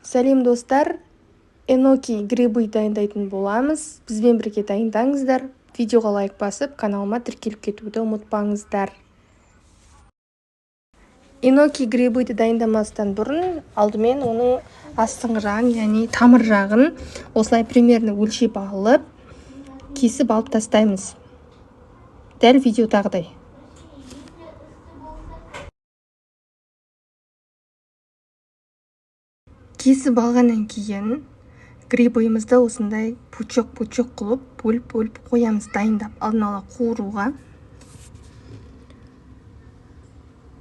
Сәлем достар, эноки грибы дайындайтын боламыз. Бізбен бірге дайындаңыздар. Видеоға лайк басып, каналыма тіркеліп кетуді ұмытпаңыздар. Эноки грибыды дайындамастан бұрын алдымен оның астыңғы жағын, яғни тамыр жағын осылай примерно өлшеп алып, кесіп алып тастаймыз. Дәл видеодағыдай. Кесіп алғаннан кейін грибымызды осындай пучок-пучок қылып, бөліп қоямыз дайындап, алдын ала қуыруға.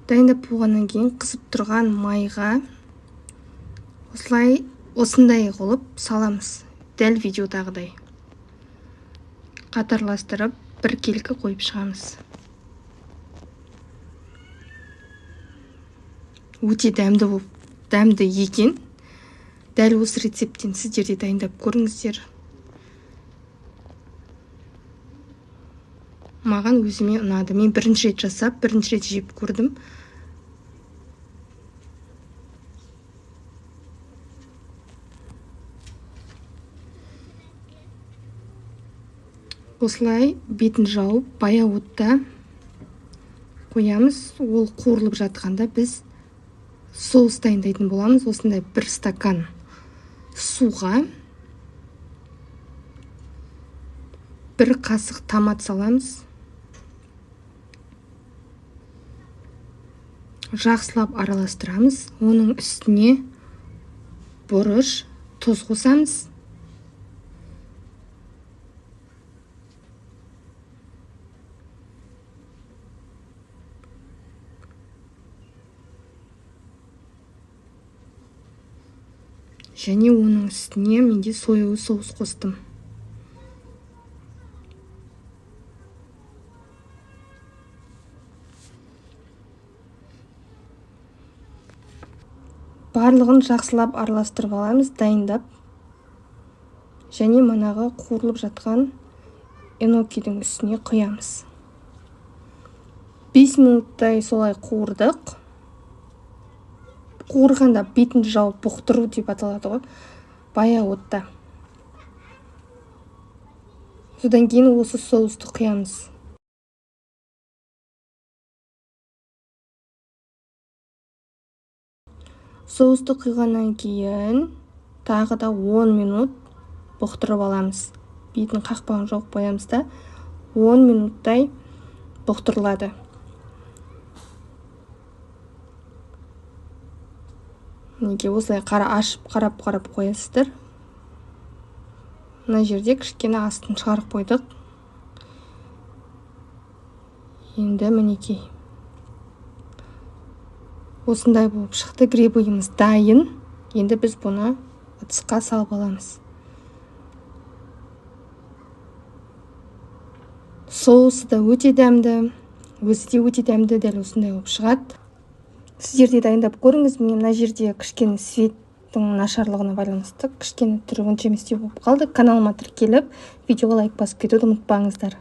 Дайындап болғаннан кейін қызып тұрған майға осындай қылып саламыз. Дәл видеодағыдай. Қатарластырып, бір келкі қойып шығамыз. Өте дәмді екен. Дәл осы рецепттен сіздер де дайындап көріңіздер. Маған өзіме ұнады. Мен бірінші рет жасап, бірінші рет жеп көрдім. Осылай бетін жауып, баяу отта қоямыз. Ол қуырылып жатқанда біз соус дайындайтын боламыз. Осындай бір стакан суға бір қасық томат саламыз. Жақсылап араластырамыз. Оның үстіне бұрыш, тұз қосамыз. Және оның үстіне менде соевый соус қостым. Барлығын жақсылап араластырып аламыз, дайындап. Және манағы қуырылып жатқан энокидің үстіне құямыз. 5 минуттай солай қуырдық. Қуырғанда бетін жауып бұқтыру деп аталады ғой. Баяу отта. Содан кейін осы соусты құямыз. Соусты құйғаннан кейін тағы да 10 минут бұқтырып аламыз. Бетін қақпағын жауып қоямыз да 10 минуттай бұқтырылады. Неге осылай ашып қарап қоясыздар. Мына жерде кішкене астын шығарып қойдық. Енді мінекей. Осындай болып шықты. Грибымыз дайын. Енді біз бұны ыдысқа салып аламыз. Соусы да өте дәмді. Өзі де өте дәмді, дәл осындай болып шығады. Сіздер де дайындап көріңіз. Мен мына жерде кішкене светтің нашарлығына байланысты кішкене түрі онша емес болып қалды. Каналыма тіркеліп, видеоға лайк басып кетуді ұмытпаңыздар.